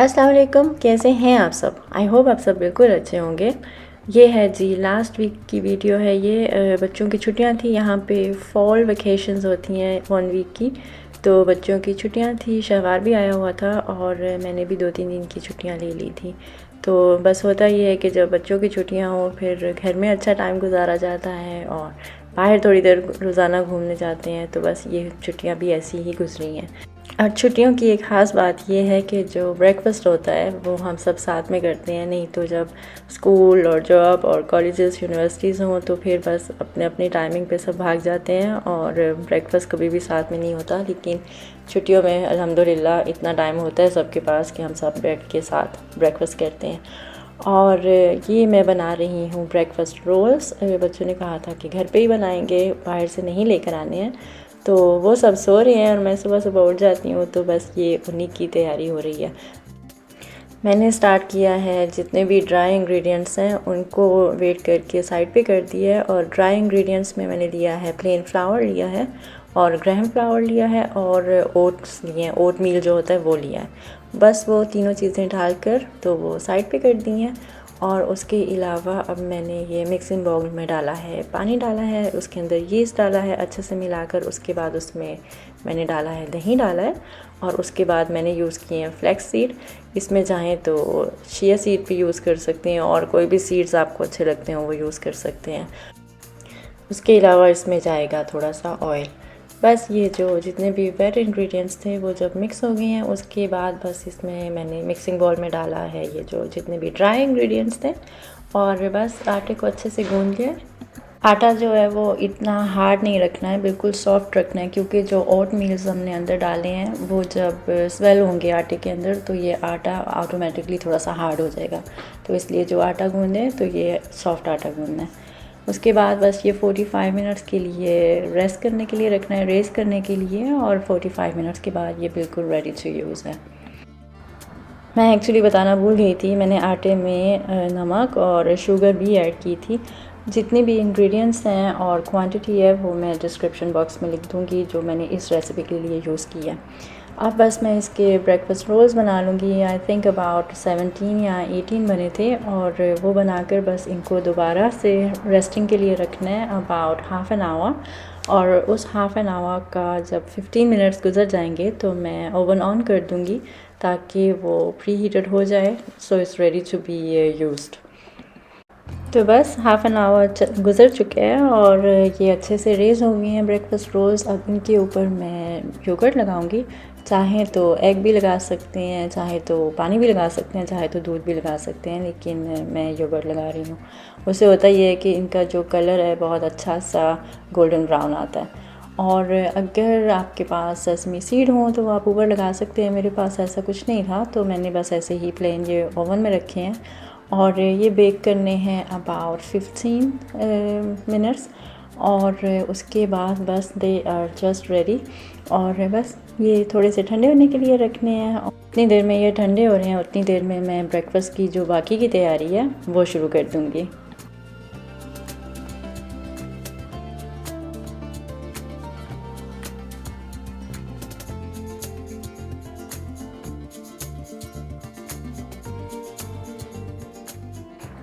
अस्सलाम वालेकुम, कैसे हैं आप सब। आई होप आप सब बिल्कुल अच्छे होंगे। ये है जी लास्ट वीक की वीडियो है ये। बच्चों की छुट्टियां थी, यहाँ पे फॉल वेकेशंस होती हैं 1 वीक की। तो बच्चों की छुट्टियां थी, शहवार भी आया हुआ था और मैंने भी 2-3 दिन की छुट्टियां ले ली थी। तो बस होता ये है कि जब बच्चों की छुट्टियां हों फिर घर में अच्छा टाइम गुजारा जाता है और बाहर थोड़ी देर रोज़ाना घूमने जाते हैं। तो बस ये छुट्टियां भी ऐसी ही गुजरी हैं। और छुट्टियों की एक ख़ास बात ये है कि जो ब्रेकफ़ास्ट होता है वो हम सब साथ में करते हैं। नहीं तो जब स्कूल और जॉब और कॉलेजेस यूनिवर्सिटीज़ हों तो फिर बस अपने अपनी टाइमिंग पे सब भाग जाते हैं और ब्रेकफ़ास्ट कभी भी साथ में नहीं होता। लेकिन छुट्टियों में अल्हम्दुलिल्लाह इतना टाइम होता है सबके पास कि हम सब बैठ के साथ ब्रेकफ़ास्ट करते हैं। और ये मैं बना रही हूँ ब्रेकफ़ास्ट रोल्स। बच्चों ने कहा था कि घर पे ही बनाएंगे, बाहर से नहीं लेकर आने हैं। तो वो सब सो रहे हैं और मैं सुबह सुबह उठ जाती हूँ, तो बस ये उन्हीं की तैयारी हो रही है। मैंने स्टार्ट किया है, जितने भी ड्राई इंग्रेडिएंट्स हैं उनको वेट करके साइड पे कर दिया है। और ड्राई इंग्रेडिएंट्स में मैंने लिया है प्लेन फ्लावर लिया है और ग्राहम फ्लावर लिया है और ओट्स लिए हैं, ओट मील जो होता है वो लिया है। बस वो तीनों चीज़ें डालकर तो वो साइड पे कर दी हैं। और उसके अलावा अब मैंने ये मिक्सिंग बाउल में डाला है, पानी डाला है, उसके अंदर यीस्ट डाला है अच्छे से मिलाकर। उसके बाद उसमें मैंने डाला है दही डाला है और उसके बाद मैंने यूज़ किए हैं फ्लैक्स सीड। इसमें चाहें तो चिया सीड भी यूज़ कर सकते हैं और कोई भी सीड्स आपको अच्छे लगते हैं वो यूज़ कर सकते हैं। उसके अलावा इसमें जाएगा थोड़ा सा ऑयल। बस ये जो जितने भी वेट इंग्रेडिएंट्स थे वो जब मिक्स हो गए हैं उसके बाद बस इसमें मैंने मिक्सिंग बाउल में डाला है ये जो जितने भी ड्राई इंग्रेडिएंट्स थे और बस आटे को अच्छे से गूंद लिया। आटा जो है वो इतना हार्ड नहीं रखना है, बिल्कुल सॉफ्ट रखना है, क्योंकि जो ओट मील्स हमने अंदर डाले हैं वो जब स्वेल होंगे आटे के अंदर तो ये आटा ऑटोमेटिकली थोड़ा सा हार्ड हो जाएगा। तो इसलिए जो आटा गूंदें तो ये सॉफ्ट आटा गूंदना है। उसके बाद बस ये 45 मिनट्स के लिए रेस्ट करने के लिए रखना है, रेस्ट करने के लिए। और 45 मिनट्स के बाद ये बिल्कुल रेडी टू यूज़ है। मैं एक्चुअली बताना भूल गई थी, मैंने आटे में नमक और शुगर भी ऐड की थी। जितने भी इंग्रेडिएंट्स हैं और क्वांटिटी है वो मैं डिस्क्रिप्शन बॉक्स में लिख दूँगी जो मैंने इस रेसिपी के लिए यूज़ की है। अब बस मैं इसके ब्रेकफ़ास्ट रोल्स बना लूँगी। आई थिंक अबाउट 17 या 18 बने थे और वो बनाकर बस इनको दोबारा से रेस्टिंग के लिए रखना है अबाउट हाफ़ एन आवर। और उस हाफ़ एन आवर का जब 15 मिनट्स गुजर जाएंगे तो मैं ओवन ऑन कर दूँगी ताकि वो प्री हीटेड हो जाए। So it's ready to be used. तो बस हाफ़ एन आवर गुज़र चुके हैं और ये अच्छे से रेज़ हो गए हैं ब्रेकफ़ास्ट रोल्स। अब इनके ऊपर मैं योगर्ट लगाऊंगी। चाहें तो एग भी लगा सकते हैं, चाहे तो पानी भी लगा सकते हैं, चाहे तो दूध भी लगा सकते हैं, लेकिन मैं योगर्ट लगा रही हूँ। उससे होता ये है कि इनका जो कलर है बहुत अच्छा सा गोल्डन ब्राउन आता है। और अगर आपके पास सेसमी सीड हो तो आप ऊपर लगा सकते हैं। मेरे पास ऐसा कुछ नहीं था तो मैंने बस ऐसे ही प्लेन ये ओवन में रखे हैं और ये बेक करने हैं अबाउट 15 मिनट्स। और उसके बाद बस दे आर जस्ट रेडी। और बस ये थोड़े से ठंडे होने के लिए रखने हैं। उतनी देर में ये ठंडे हो रहे हैं उतनी देर में मैं ब्रेकफ़ास्ट की जो बाकी की तैयारी है वो शुरू कर दूँगी।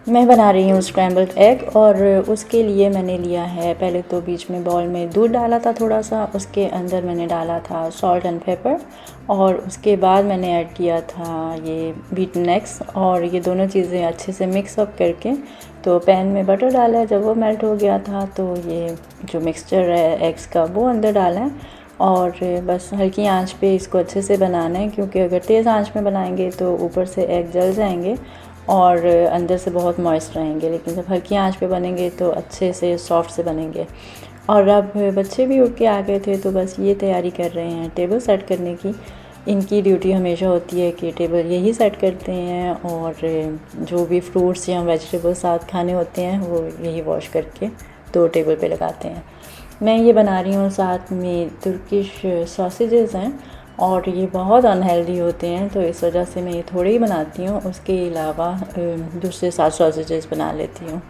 मैं बना रही हूँ स्क्रैम्बल्ड एग और उसके लिए मैंने लिया है, पहले तो बीच में बाउल में दूध डाला था थोड़ा सा, उसके अंदर मैंने डाला था सॉल्ट एंड पेपर और उसके बाद मैंने ऐड किया था ये बीटन एग्स। और ये दोनों चीज़ें अच्छे से मिक्स अप करके तो पैन में बटर डाला है। जब वो मेल्ट हो गया था तो ये जो मिक्सचर है एग्स का वो अंदर डाला है और बस हल्की आंच पे इसको अच्छे से बनाना है, क्योंकि अगर तेज़ आंच में बनाएंगे तो ऊपर से एग जल जाएंगे और अंदर से बहुत मॉइस्ट रहेंगे, लेकिन जब हल्की आंच पे बनेंगे तो अच्छे से सॉफ्ट से बनेंगे। और अब बच्चे भी उठ के आ गए थे तो बस ये तैयारी कर रहे हैं टेबल सेट करने की। इनकी ड्यूटी हमेशा होती है कि टेबल यही सेट करते हैं और जो भी फ्रूट्स या वेजिटेबल्स साथ खाने होते हैं वो यही वॉश करके तो टेबल पे लगाते हैं। मैं ये बना रही हूँ, साथ में तुर्किश सॉसेजेस हैं और ये बहुत अनहेल्दी होते हैं तो इस वजह से मैं ये थोड़े ही बनाती हूँ। उसके अलावा दूसरे 7 सॉसेजेस बना लेती हूँ।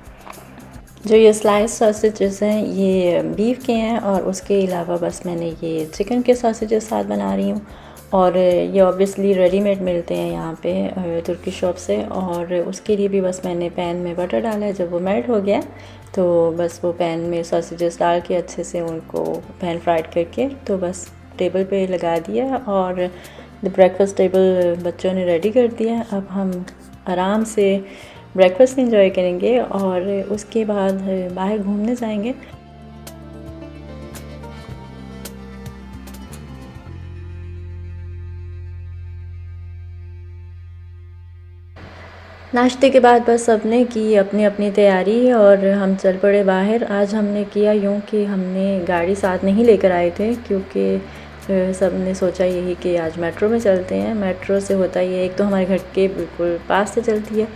जो ये स्लाइस सॉसेजेस हैं ये बीफ के हैं और उसके अलावा बस मैंने ये चिकन के सॉसेजेस साथ बना रही हूँ। और ये ऑब्वियसली रेडीमेड मिलते हैं यहाँ पे तुर्किश शॉप से। और उसके लिए भी बस मैंने पैन में बटर डाला है। जब वो मेल्ट हो गया तो बस वो पैन में सॉसेजेस डाल के अच्छे से उनको पैन फ्राइड करके तो बस टेबल पे लगा दिया और ब्रेकफास्ट टेबल बच्चों ने रेडी कर दिया। अब हम आराम से ब्रेकफास्ट एंजॉय करेंगे और उसके बाद बाहर घूमने जाएंगे। नाश्ते के बाद बस सबने की अपनी अपनी तैयारी और हम चल पड़े बाहर। आज हमने किया यूँ कि हमने गाड़ी साथ नहीं लेकर आए थे क्योंकि सब ने सोचा यही कि आज मेट्रो में चलते हैं। मेट्रो से होता ये एक तो हमारे घर के बिल्कुल पास से चलती है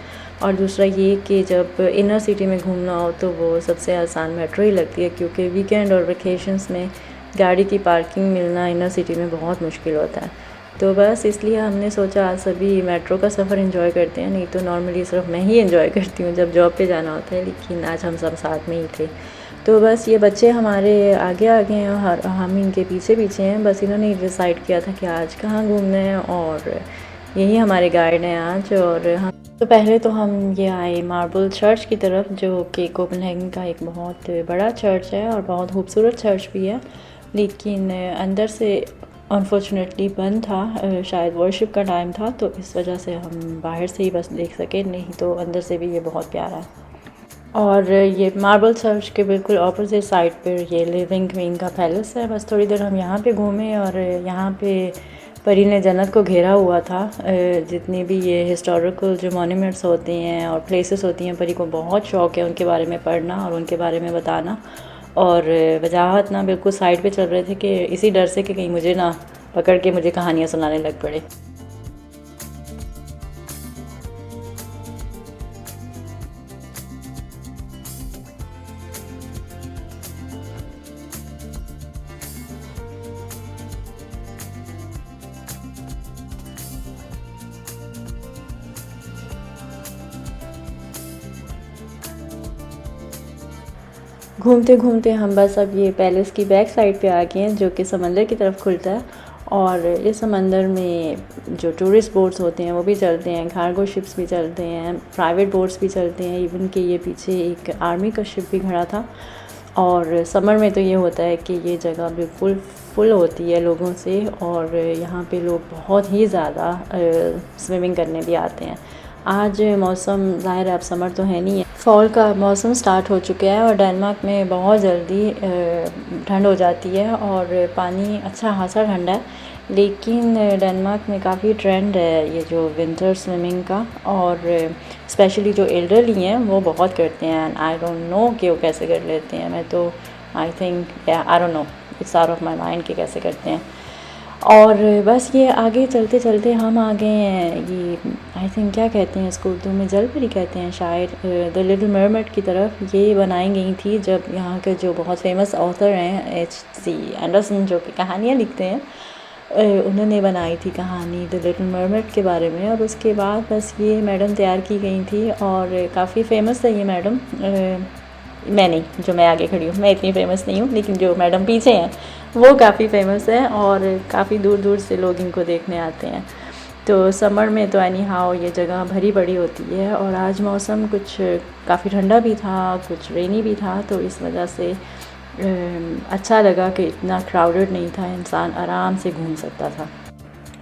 और दूसरा ये कि जब इनर सिटी में घूमना हो तो वो सबसे आसान मेट्रो ही लगती है क्योंकि वीकेंड और वेकेशंस में गाड़ी की पार्किंग मिलना इनर सिटी में बहुत मुश्किल होता है। तो बस इसलिए हमने सोचा आज सभी मेट्रो का सफ़र एंजॉय करते हैं। नहीं तो नॉर्मली सिर्फ मैं ही एंजॉय करती हूँ जब जॉब पे जाना होता है, लेकिन आज हम सब साथ में ही थे। तो बस ये बच्चे हमारे आगे आगे हैं और हम इनके पीछे पीछे हैं। बस इन्होंने डिसाइड किया था कि आज कहाँ घूमना है और यही हमारे गाइड हैं आज। और हम तो पहले तो हम ये आए मार्बल चर्च की तरफ, जो कि कोपेनहेगन का एक बहुत बड़ा चर्च है और बहुत खूबसूरत चर्च भी है, लेकिन अंदर से अनफॉर्चुनेटली बंद था। शायद वर्शिप का टाइम था तो इस वजह से हम बाहर से ही बस देख सके, नहीं तो अंदर से भी ये बहुत प्यारा है। और ये मार्बल चर्च के बिल्कुल ऑपोजिट साइड पर ये लिविंग क्वीन का पैलेस है। बस थोड़ी देर हम यहाँ पे घूमे और यहाँ पे परी ने जन्नत को घेरा हुआ था। जितनी भी ये हिस्टोरिकल जो मॉन्यूमेंट्स होते हैं और प्लेसेस होती हैं, परी को बहुत शौक़ है उनके बारे में पढ़ना और उनके बारे में बताना। और वजाहत ना बिल्कुल साइड पे चल रहे थे कि इसी डर से कि कहीं मुझे ना पकड़ के मुझे कहानियाँ सुनाने लग पड़े। घूमते घूमते हम बस अब ये पैलेस की बैक साइड पे आ गए हैं, जो कि समंदर की तरफ खुलता है। और इस समंदर में जो टूरिस्ट बोट्स होते हैं वो भी चलते हैं, कार्गो शिप्स भी चलते हैं, प्राइवेट बोट्स भी चलते हैं। इवन कि ये पीछे एक आर्मी का शिप भी खड़ा था। और समर में तो ये होता है कि ये जगह बिल्कुल फुल होती है लोगों से और यहाँ पे लोग बहुत ही ज़्यादा स्विमिंग करने भी आते हैं। आज मौसम ज़ाहिर है अब समर तो है नहीं है, फॉल का मौसम स्टार्ट हो चुका है और डेनमार्क में बहुत जल्दी ठंड हो जाती है और पानी अच्छा खासा ठंडा है। लेकिन डेनमार्क में काफ़ी ट्रेंड है ये जो विंटर स्विमिंग का, और स्पेशली जो एल्डरली हैं वो बहुत करते हैं। आई डोंट नो कि वो कैसे कर लेते हैं। मैं तो I think I don't know, it's out of my mind कि कैसे करते हैं। और बस ये आगे चलते चलते हम आ गए हैं ये आई थिंक क्या कहते हैं इसको, उर्दू में जलपरी कहते हैं शायद, द लिटिल मरमेड की तरफ। ये बनाई गई थी जब यहाँ के जो बहुत फेमस ऑथर हैं H.C. एंडरसन, जो कि कहानियाँ लिखते हैं, उन्होंने बनाई थी कहानी द लिटिल मरमेड के बारे में। और उसके बाद बस ये मैडम तैयार की गई थी और काफ़ी फ़ेमस है ये मैडम। मैं नहीं, जो मैं आगे खड़ी हूँ मैं इतनी फेमस नहीं हूँ, लेकिन जो मैडम पीछे हैं वो काफ़ी फेमस है और काफ़ी दूर दूर से लोग इनको देखने आते हैं। तो समर में तो एनी हाउ ये जगह भरी पड़ी होती है। और आज मौसम कुछ काफ़ी ठंडा भी था, कुछ रेनी भी था, तो इस वजह से अच्छा लगा कि इतना क्राउडेड नहीं था, इंसान आराम से घूम सकता था।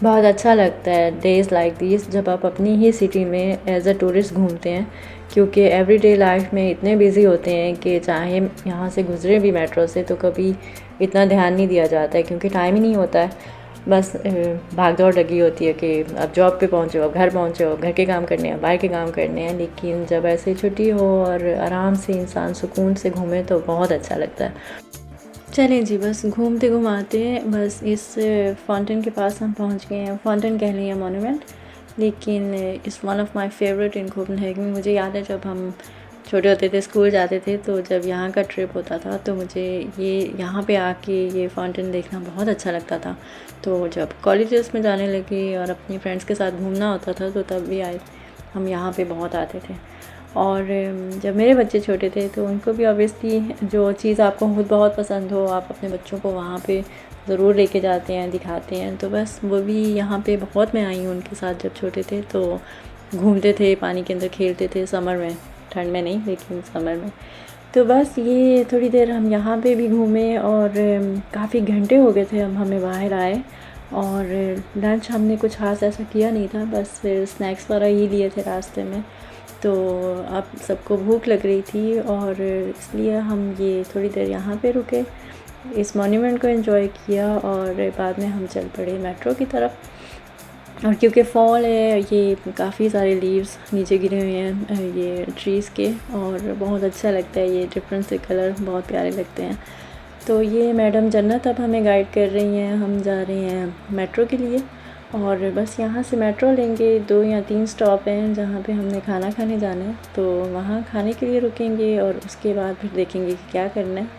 बहुत अच्छा लगता है डेज़ लाइक दिस जब आप अपनी ही सिटी में एज अ टूरिस्ट घूमते हैं, क्योंकि एवरीडे लाइफ में इतने बिज़ी होते हैं कि चाहे यहाँ से गुजरे भी मेट्रो से तो कभी इतना ध्यान नहीं दिया जाता है क्योंकि टाइम ही नहीं होता है। बस भाग दौड़ लगी होती है कि अब जॉब पे पहुँचे हो, घर पहुँचे हो, घर के काम करने हैं, बाहर के काम करने हैं। लेकिन जब ऐसे छुट्टी हो और आराम से इंसान सुकून से घूमे तो बहुत अच्छा लगता है। चलें जी, बस घूमते घुमाते बस इस फाउंटेन के पास हम पहुंच गए हैं। फाउंटेन कह लें या मोनूमेंट, लेकिन it's one of my favourite in Copenhagen. मुझे याद है जब हम छोटे होते थे, स्कूल जाते थे, तो जब यहाँ का ट्रिप होता था तो मुझे ये यहाँ पे आके ये फाउंटेन देखना बहुत अच्छा लगता था। तो जब कॉलेजेस में जाने लगे और अपनी फ्रेंड्स के साथ घूमना होता था तो तब भी हम यहाँ पे बहुत आते थे। और जब मेरे बच्चे छोटे थे तो उनको भी ऑब्वियसली जो चीज़ आपको खुद बहुत पसंद हो आप अपने बच्चों को वहाँ पे ज़रूर लेके जाते हैं, दिखाते हैं। तो बस वो भी यहाँ पे बहुत मैं आई हूँ उनके साथ जब छोटे थे, तो घूमते थे, पानी के अंदर खेलते थे समर में, ठंड में नहीं लेकिन समर में। तो बस ये थोड़ी देर हम यहाँ पे भी घूमे और काफ़ी घंटे हो गए थे हमें बाहर आए। और लंच हमने कुछ ख़ास ऐसा किया नहीं था, बस फिर स्नैक्स वगैरह ही लिए थे रास्ते में। तो अब सबको भूख लग रही थी और इसलिए हम ये थोड़ी देर यहाँ पे रुके, इस मॉन्यूमेंट को एंजॉय किया और बाद में हम चल पड़े मेट्रो की तरफ। और क्योंकि फॉल है, ये काफ़ी सारे लीव्स नीचे गिरे हुए हैं ये ट्रीज़ के, और बहुत अच्छा लगता है, ये डिफरेंट से कलर बहुत प्यारे लगते हैं। तो ये मैडम जन्नत अब हमें गाइड कर रही हैं, हम जा रहे हैं मेट्रो के लिए। और बस यहाँ से मेट्रो लेंगे, 2 या 3 स्टॉप हैं जहाँ पे हमने खाना खाने जाना है, तो वहाँ खाने के लिए रुकेंगे और उसके बाद फिर देखेंगे कि क्या करना है।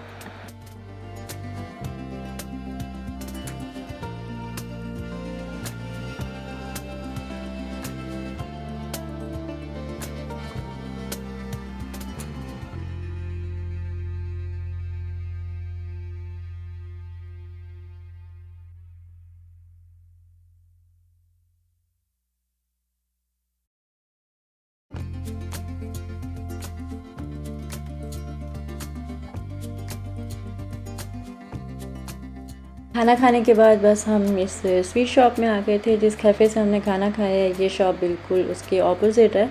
खाना खाने के बाद बस हम इस स्वीट शॉप में आ गए थे, जिस कैफ़े से हमने खाना खाया है ये शॉप बिल्कुल उसके ऑपोज़िट है।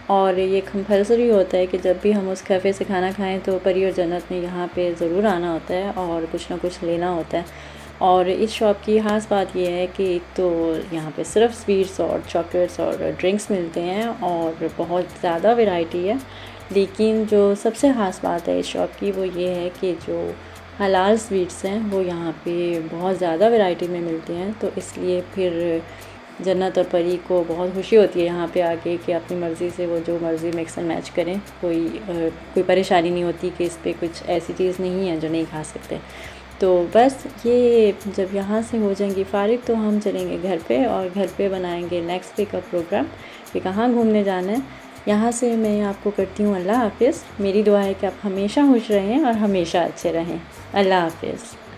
और ये कंपल्सरी होता है कि जब भी हम उस कैफ़े से खाना खाएं तो परी और जन्नत में यहाँ पे ज़रूर आना होता है और कुछ ना कुछ लेना होता है। और इस शॉप की ख़ास बात यह है कि एक तो यहाँ पे सिर्फ स्वीट्स और चॉकलेट्स और ड्रिंक्स मिलते हैं और बहुत ज़्यादा वैरायटी है। लेकिन जो सबसे ख़ास बात है इस शॉप की वो ये है कि जो हलाल स्वीट्स हैं वो यहाँ पे बहुत ज़्यादा वैरायटी में मिलते हैं। तो इसलिए फिर जन्नत और परी को बहुत खुशी होती है यहाँ पे आके कि अपनी मर्ज़ी से वो जो मर्ज़ी मिक्स एंड मैच करें, कोई परेशानी नहीं होती कि इस पे कुछ ऐसी चीज़ नहीं है जो नहीं खा सकते। तो बस ये जब यहाँ से हो जाएंगी फ़ारिग तो हम चलेंगे घर पे और घर पे बनाएंगे नेक्स्ट डे का प्रोग्राम कि कहाँ घूमने जाना है। यहाँ से मैं आपको करती हूँ अल्लाह हाफ़िज़। मेरी दुआ है कि आप हमेशा खुश रहें और हमेशा अच्छे रहें। अल्लाह हाफ़िज़।